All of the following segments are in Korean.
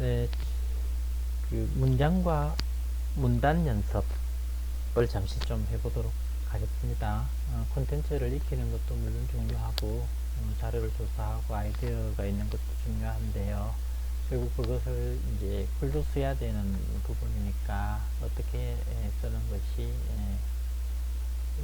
네, 그 문장과 문단 연습을 잠시 좀 해보도록 하겠습니다. 콘텐츠를 익히는 것도 물론 중요하고, 자료를 조사하고 아이디어가 있는 것도 중요한데요. 결국 그것을 이제 글로 써야 되는 부분이니까 어떻게 쓰는 것이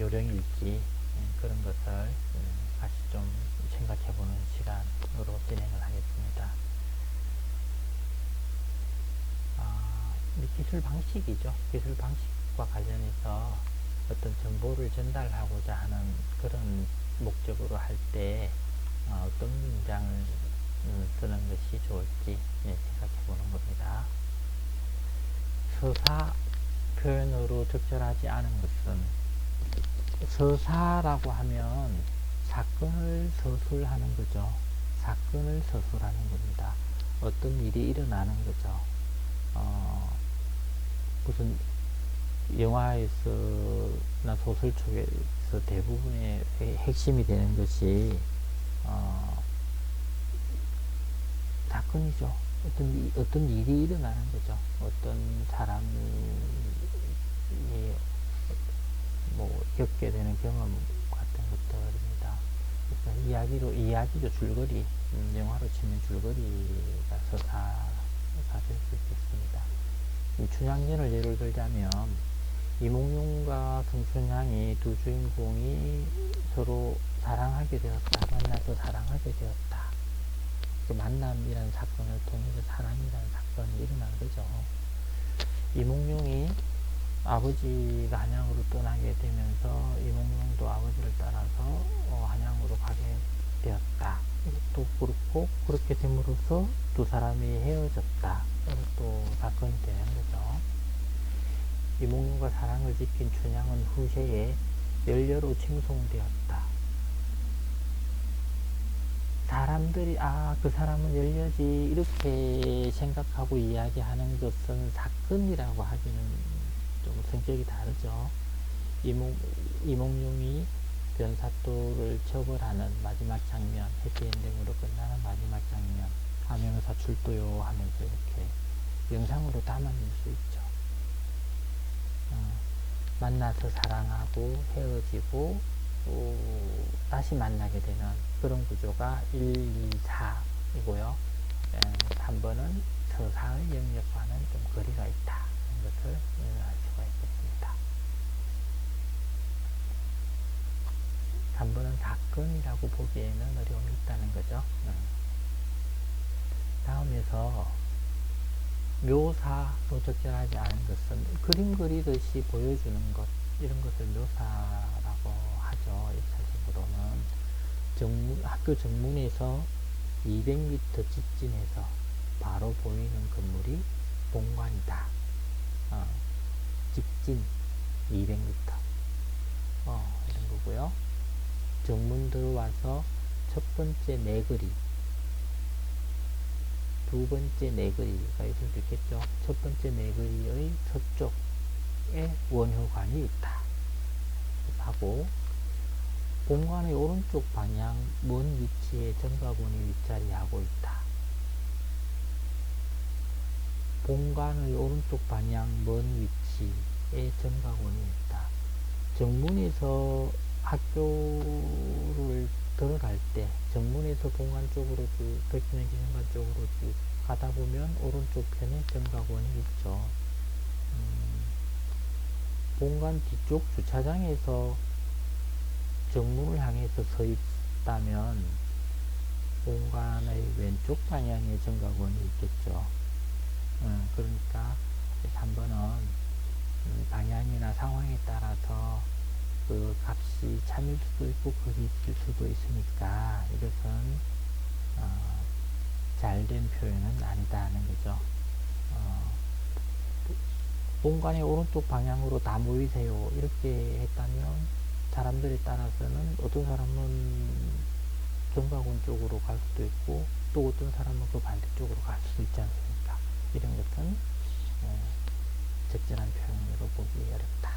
요령일지 그런 것을 같이 좀 생각해보는 시간으로 진행을 하겠습니다. 기술 방식이죠. 기술 방식과 관련해서 어떤 정보를 전달하고자 하는 그런 목적으로 할 때 어떤 문장을 쓰는 것이 좋을지 생각해 보는 겁니다. 서사 표현으로 적절하지 않은 것은, 서사라고 하면 사건을 서술하는 거죠. 사건을 서술하는 겁니다. 어떤 일이 일어나는 거죠. 무슨 영화에서나 소설 쪽에서 대부분의 핵심이 되는 것이 사건이죠. 어떤 일이 일어나는 거죠. 어떤 사람이 뭐 겪게 되는 경험 같은 것들입니다. 그러니까 이야기죠. 줄거리. 영화로 치면 줄거리가 서사가 될 수 있겠습니다. 춘향전을 예를 들자면 이몽룡과 성춘향이 두 주인공이 서로 사랑하게 되었다. 만나서 사랑하게 되었다. 그 만남이라는 사건을 통해서 사랑이라는 사건이 일어난 거죠. 이몽룡이 아버지가 한양으로 떠나게 되면서 이몽룡도 아버지를 따라서 한양으로 가게 되었다. 또 그렇고 그렇게 됨으로써 두 사람이 헤어졌다. 또 사건이 되는 거죠. 이몽룡과 사랑을 지킨 춘향은 후세에 열녀로 칭송되었다. 사람들이 그 사람은 열녀지 이렇게 생각하고 이야기하는 것은 사건이라고 하기는 좀 성격이 다르죠. 이몽룡이 변사또를 처벌하는 마지막 장면, 해피엔딩으로 끝나는 마지막 장면, 함영사 출도요 하면서 이렇게 영상으로 담아낼 수 있죠. 만나서 사랑하고 헤어지고 또 다시 만나게 되는 그런 구조가 1, 2, 4이고요. 3번은 서사의 영역과는 좀 거리가 있다. 이런 것을 알 수가 있겠습니다. 3번은 사건이라고 보기에는 어려움이 있다는 거죠. 다음에서 묘사로 적절하지 않은 것은 그림 그리듯이 보여주는 것, 이런 것을 묘사라고 하죠. 1차적으로는 학교 정문에서 200m 직진해서 바로 보이는 건물이 본관이다. 직진 200m 이런 거고요. 정문 들어와서 첫 번째 네거리, 두 번째 네거리가 있을 수 있겠죠. 첫 번째 네거리의 서쪽에 원효관이 있다 하고, 본관의 오른쪽 방향 먼 위치에 정가본이 윗자리하고 있다. 본관의 오른쪽 방향 먼 위치에 정가본이 있다. 정문에서 학교를 들어갈 때 정문에서 본관 쪽으로 쭉 백주년 기념관 쪽으로 쭉 가다 보면 오른쪽 편에 정가본이 있죠. 본관 뒤쪽 주차장에서 정문을 향해서 서 있다면 본관의 왼쪽 방향에 정가본이 있겠죠. 그러니까 3번은 방향이나 상황에 따라서 그 값이 참일 수도 있고 극일 수도 있으니까 이것은 잘된 표현은 아니다 하는 거죠. 본관의 오른쪽 방향으로 다 모이세요 이렇게 했다면 사람들에 따라서는 어떤 사람은 정가본 쪽으로 갈 수도 있고 또 어떤 사람은 그 반대쪽으로 갈 수도 있지 않습니까? 이런 것은 적절한 표현으로 보기 어렵다.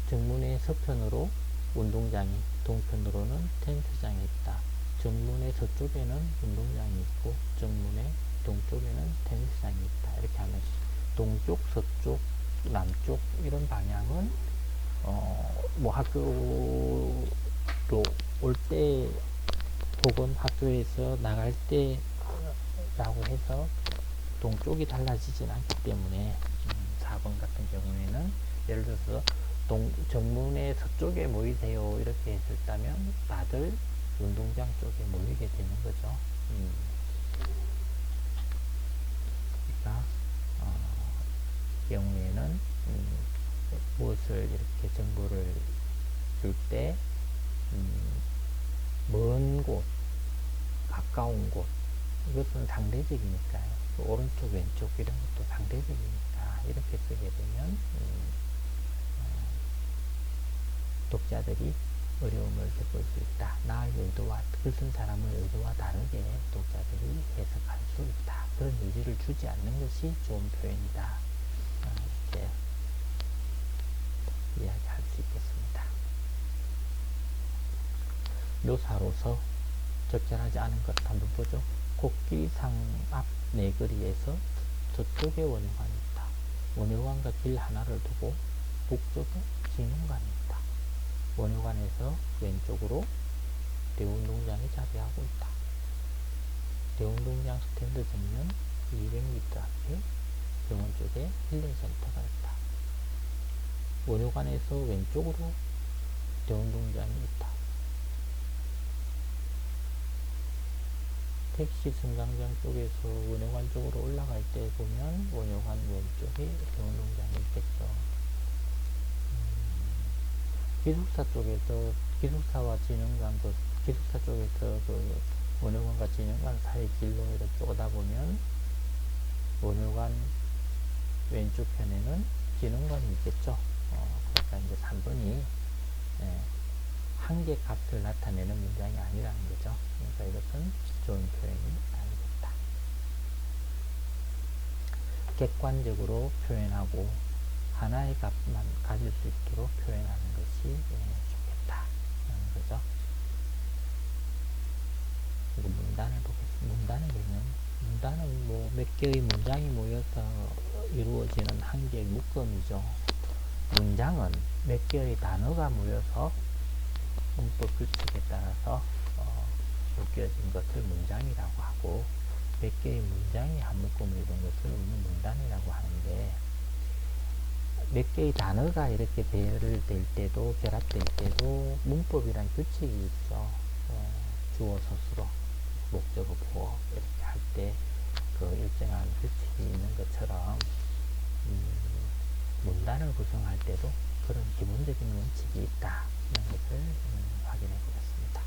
정문의 서편으로 운동장이, 동편으로는 텐트장이 있다. 정문의 서쪽에는 운동장이 있고 정문의 동쪽 왼쪽에는 테니스장이 있다. 이렇게 하면 동쪽, 서쪽, 남쪽 이런 방향은 뭐 학교로 올 때 혹은 학교에서 나갈 때라고 해서 동쪽이 달라지진 않기 때문에 4번 같은 경우에는 예를 들어서 정문의 서쪽에 모이세요 이렇게 했었다면 다들 운동장 쪽에 모이게 되는 거죠. 그러니까 경우에는 무엇을 이렇게 정보를 줄 때 먼 곳, 가까운 곳 이것은 상대적이니까요. 오른쪽, 왼쪽 이런 것도 상대적이니까 이렇게 쓰게 되면 독자들이 어려움을 겪을 수 있다. 나의 의도와 글쓴 사람의 의도와 다르게 독자들이 해석할 수 있다. 그런 여지를 주지 않는 것이 좋은 표현이다. 이렇게 이야기할 수 있겠습니다. 묘사로서 적절하지 않은 것 한번 보죠. 코끼리상 앞 네거리에서 저쪽에 원효관이 있다. 원효관과 길 하나를 두고 북쪽에 진흥관이 있다. 원효관에서 왼쪽으로 대운동장이 자리하고 있다. 대운동장 스탠드 정면 200m 앞에 병원 쪽에 힐링센터가 있다. 원효관에서 왼쪽으로 대운동장이 있다. 택시 승강장 쪽에서 원효관 쪽으로 올라갈 때 보면 원효관 왼쪽에 대운동장이 있겠죠. 기숙사 쪽에서 기숙사와 진흥관 기숙사 쪽에서 원효관과 진흥관 사이 길로 이렇게 오다 보면 원효관 왼쪽 편에는 진흥관이 있겠죠. 그러니까 이제 3번이 한계 값을 나타내는 문장이 아니라는 거죠. 그러니까 이것은 좋은 표현이 아니겠다. 객관적으로 표현하고 하나의 값만 가질 수 있도록 표현하는 것이 좋겠다. 라는 거죠. 그리고 문단을 보겠습니다. 문단의 개념. 문단은 뭐 몇 개의 문장이 모여서 이루어지는 한 개의 묶음이죠. 문장은 몇 개의 단어가 모여서 문법 규칙에 따라서 묶여진 것을 문장이라고 하고 몇 개의 문장이 한 묶음을 이룬 것을 우리는 문단이라고 하는데 몇 개의 단어가 이렇게 배열될 때도 결합될 때도 문법이란 규칙이 있죠. 주어 서술어 목적어 보어 이렇게 할 때 그 일정한 규칙이 있는 것처럼 문단을 구성할 때도 그런 기본적인 원칙이 있다. 이런 것을 확인해 보겠습니다.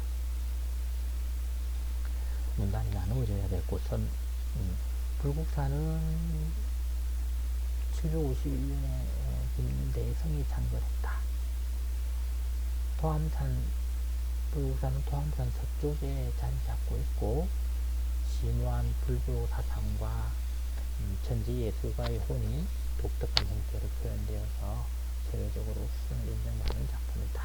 문단이 나누어져야 될 곳은 불국사는 751년에 김대성이 창궐했다. 불국사는 토암산 서쪽에 자리 잡고 있고 심오한 불교 사상과 천지 예술가의 혼이 독특한 형태로 표현되어서 세계적으로 수준을 인정받는 작품이다.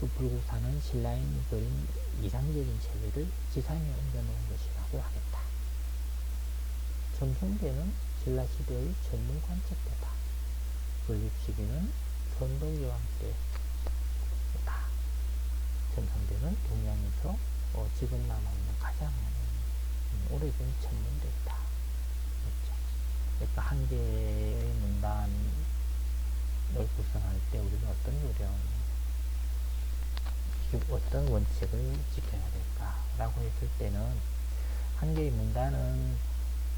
그 불국사는 신라인이 그린 이상적인 체계를 지상에 옮겨놓은 것이라고 하겠다. 점성대는 신라시대의 전문 관측대다. 건립시기는 선덕여왕 때다. 점성대는 동양에서 지금 남아있는 가장 오래된 천문대이다. 그렇죠. 그러니까 한 개의 문단을 구성할 때 우리는 어떤 원칙을 지켜야 될까라고 했을 때는 한 개의 문단은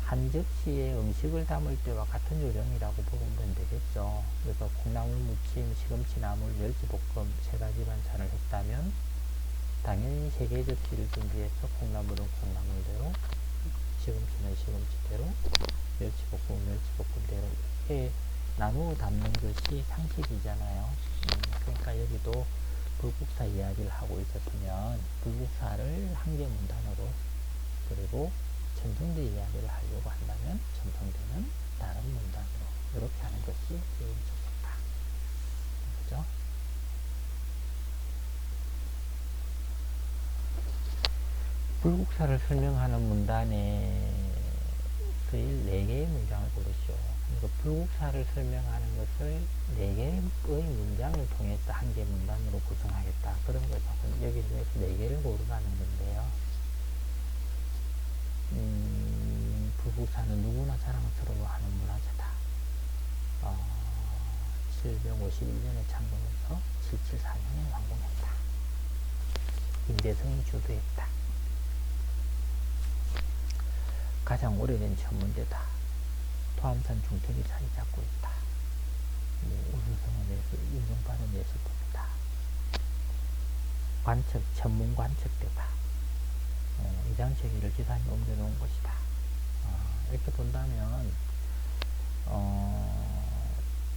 한 접시에 음식을 담을 때와 같은 요령이라고 보면 되겠죠. 그래서 콩나물 무침, 시금치 나물, 멸치볶음 세 가지 반찬을 했다면 당연히 3개의 접시를 준비해서 콩나물은 콩나물대로, 시금치는 시금치대로, 멸치볶음은 멸치볶음대로 이렇게 나누어 담는 것이 상식이잖아요. 그러니까 여기도 불국사 이야기를 하고 있었으면 불국사를 한 개 문단으로 그리고 첨성대 이야기를 하려고 한다면 첨성대는 다른 문단으로 이렇게 하는 것이 좋겠다. 그죠? 불국사를 설명하는 문단에 트일 4개의 문장을 고르시오. 그러니까 불국사를 설명하는 것을 4개의 문장을 통해서 한 개 문단으로 구성하겠다. 그런 거죠. 여기 중에서 4개를 고르라는 건데요. 불국사는 누구나 자랑스러워하는 문화재다. 751년에 창건해서 774년에 완공했다. 임대성이 주도했다. 가장 오래된 천문대다. 토암산 중턱이 자리 잡고 있다. 우수성은 인정받은 예술품이다. 천문 관측대다. 이장체계를 지상에 옮겨놓은 것이다. 이렇게 본다면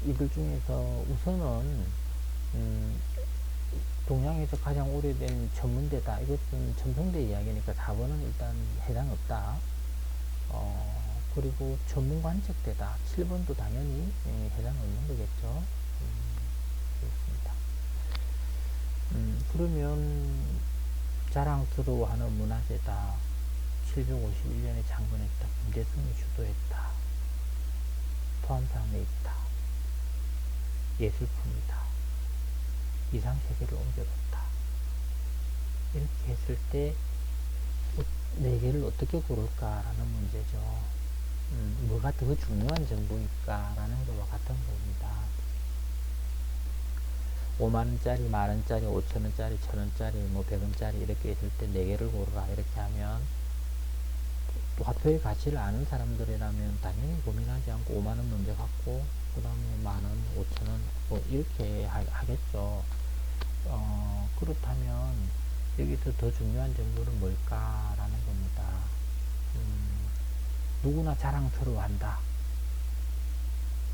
이들 중에서 우선은 동양에서 가장 오래된 천문대다. 이것은 첨성대 이야기니까 4번은 일단 해당 없다. 그리고 전문 관측대다. 7번도 당연히 해당 없는 거겠죠. 그렇습니다. 그러면 자랑스러워하는 문화재다. 751년에 창건했다. 김대성이 주도했다. 토암산에 있다. 예술품이다. 이상세계를 옮겨뒀다. 이렇게 했을 때 4개를 어떻게 고를까라는 문제죠. 뭐가 더 중요한 정보일까라는 것과 같은 겁니다. 5만원짜리, 만원짜리, 5천원짜리, 1000원짜리, 뭐 100원짜리 이렇게 있을 때 4개를 고르라 이렇게 하면 또 화폐의 가치를 아는 사람들이라면 당연히 고민하지 않고 5만원 먼저 갖고 그 다음에 만원, 5천원 뭐 이렇게 하겠죠. 그렇다면 여기서 더 중요한 정보는 뭘까라는 겁니다. 누구나 자랑스러워한다.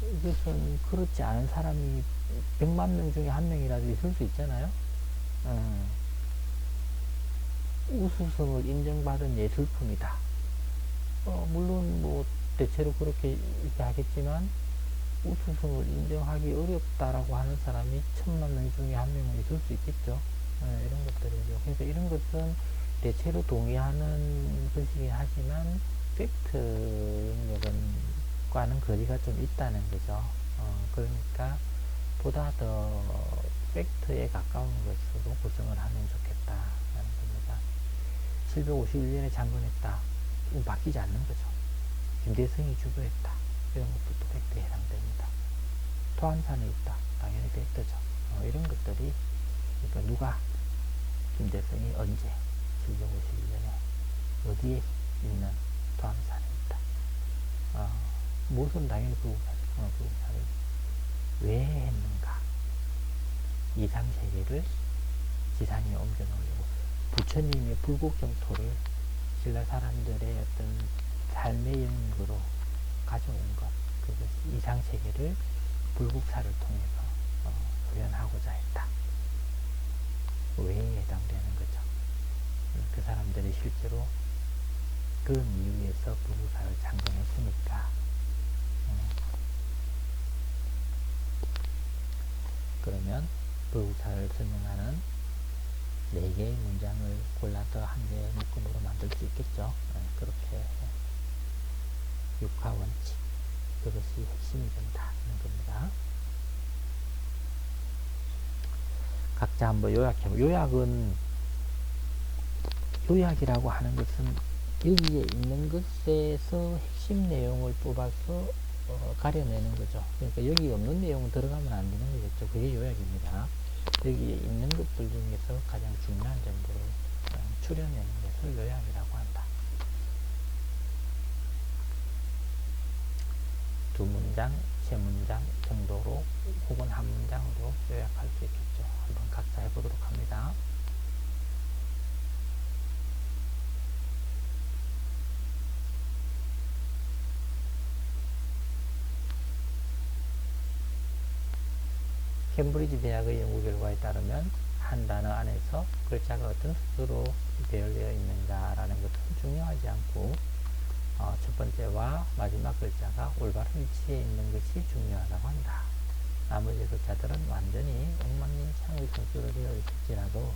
이것은 그렇지 않은 사람이 100만 명 중에 한 명이라도 있을 수 있잖아요. 우수성을 인정받은 예술품이다. 물론 뭐 대체로 그렇게 하겠지만 우수성을 인정하기 어렵다라고 하는 사람이 1000만 명 중에 한 명은 있을 수 있겠죠. 이런 것들이죠. 그래서 이런 것은 대체로 동의하는 것이긴 하지만 팩트 능력과는 거리가 좀 있다는 거죠. 그러니까 보다 더 팩트에 가까운 것으로 구성을 하면 좋겠다라는 겁니다. 751년에 창건했다. 이건 바뀌지 않는 거죠. 김대성이 주도했다. 이런 것도 또 팩트에 해당됩니다. 토암산에 있다. 당연히 팩트죠. 이런 것들이 그러니까 누가 김대성이 언제 751년에 어디에 있는 토암산에 있다. 무엇은 당연히 불국사를 왜 했는가. 이상세계를 지상에 옮겨놓으려고 부처님의 불국정토를 신라 사람들의 어떤 삶의 영역으로 가져온 것, 그것이 이상세계를 불국사를 통해서 구현하고자 했다. 왜 해당되는 거죠. 그 사람들이 실제로 그런 이유에서 불국사를 창건했으니까. 그러면 불국사를 설명하는 4개의 문장을 골라서 한 개의 묶음으로 만들 수 있겠죠. 그렇게 육하원칙, 그것이 핵심이 된다는 겁니다. 각자 한번 요약해보면, 요약이라고 하는 것은 여기에 있는 것에서 핵심 내용을 뽑아서 가려내는 거죠. 그러니까 여기 없는 내용은 들어가면 안 되는 거겠죠. 그게 요약입니다. 여기에 있는 것들 중에서 가장 중요한 정보를 추려내는 것을 요약이라고 한다. 2문장, 3문장 정도로 혹은 1문장으로 요약할 수 있겠죠. 한번 각자 해보도록 합니다. 캠브리지 대학의 연구 결과에 따르면 한 단어 안에서 글자가 어떤 수로 배열되어 있는가라는 것은 중요하지 않고 첫 번째와 마지막 글자가 올바른 위치에 있는 것이 중요하다고 한다. 나머지 글자들은 완전히 엉망진창의 순서로 되어 있을지라도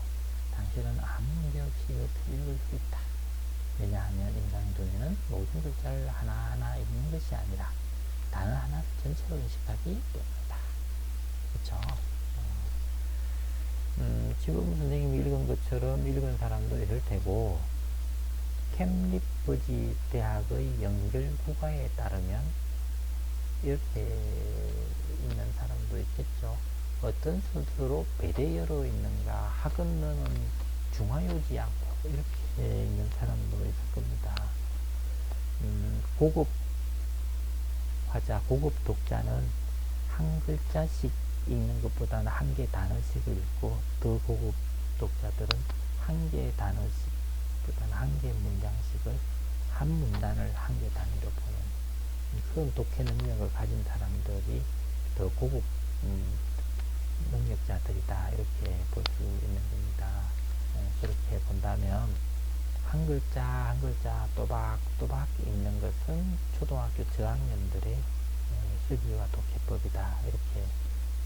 당신은 아무 문제 없이 이것을 읽을 수 있다. 왜냐하면 인간의 눈에는 모든 글자를 하나하나 있는 것이 아니라 단어 하나를 전체로 인식하기 때문이다. 그쵸? 지금 선생님이 읽은 것처럼 읽은 사람도 있을 테고, 캠리버지 대학의 연결 국가에 따르면 이렇게 있는 사람도 있겠죠. 어떤 순서로 배대열어 있는가, 학은너는 중화요지 않고 이렇게 있는 사람도 있을 겁니다. 고급 화자, 고급 독자는 한 글자씩 읽는 것보다는 한 개 단어씩을 읽고, 더 고급 독자들은 한 개 단어씩보다는 한 개 문장씩을, 한 문단을 한 개 단위로 보는 그런 독해 능력을 가진 사람들이 더 고급 능력자들이다, 이렇게 볼 수 있는 겁니다. 그렇게 본다면 한 글자 한 글자 또박또박 읽는 것은 초등학교 저학년들의 실기와 독해법이다, 이렇게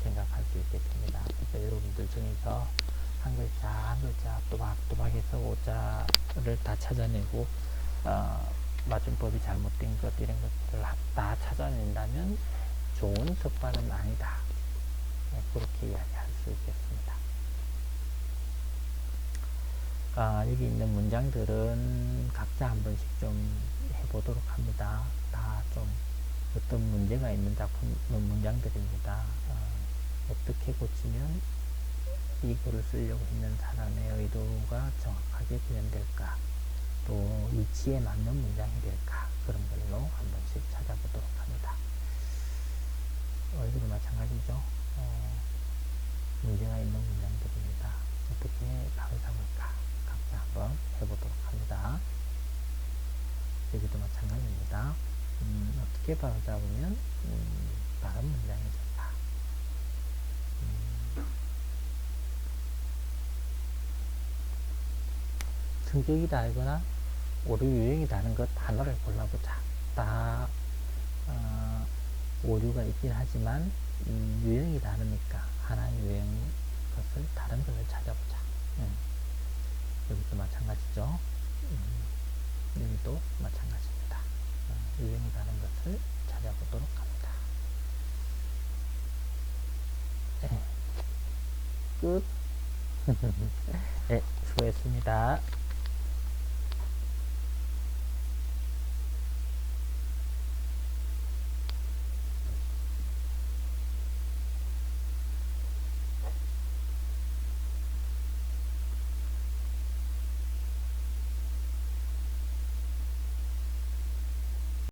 생각할 수 있겠습니다. 그래서 여러분들 중에서 한 글자 한 글자 또박또박해서 오자를 다 찾아내고 맞춤법이 잘못된 것 이런 것들을 다 찾아낸다면 좋은 석반은 아니다, 그렇게 이야기할 수 있겠습니다. 여기 있는 문장들은 각자 한 번씩 좀 해보도록 합니다. 다 좀 어떤 문제가 있는 작품 문장들입니다. 어떻게 고치면 이 글을 쓰려고 했는 사람의 의도가 정확하게 구현될까, 또 이치에 맞는 문장이 될까, 그런 걸로 한 번씩 찾아보도록 합니다. 여기도 마찬가지죠. 문제가 있는 문장들입니다. 어떻게 답을 잡을까, 각자 한번 해보도록 합니다. 여기도 마찬가지입니다. 어떻게 바로 잡으면 다른 문장이 될까. 성격이 다르거나 오류 유형이 다른 것 하나를 골라보자. 다 오류가 있긴 하지만 유형이 다르니까 하나의 유형 것을 다른 것을 찾아보자. 여기도 마찬가지죠. 여기도 마찬가지입니다. 유형이 다른 것을 찾아보도록 합니다. 끝. 네, 수고했습니다.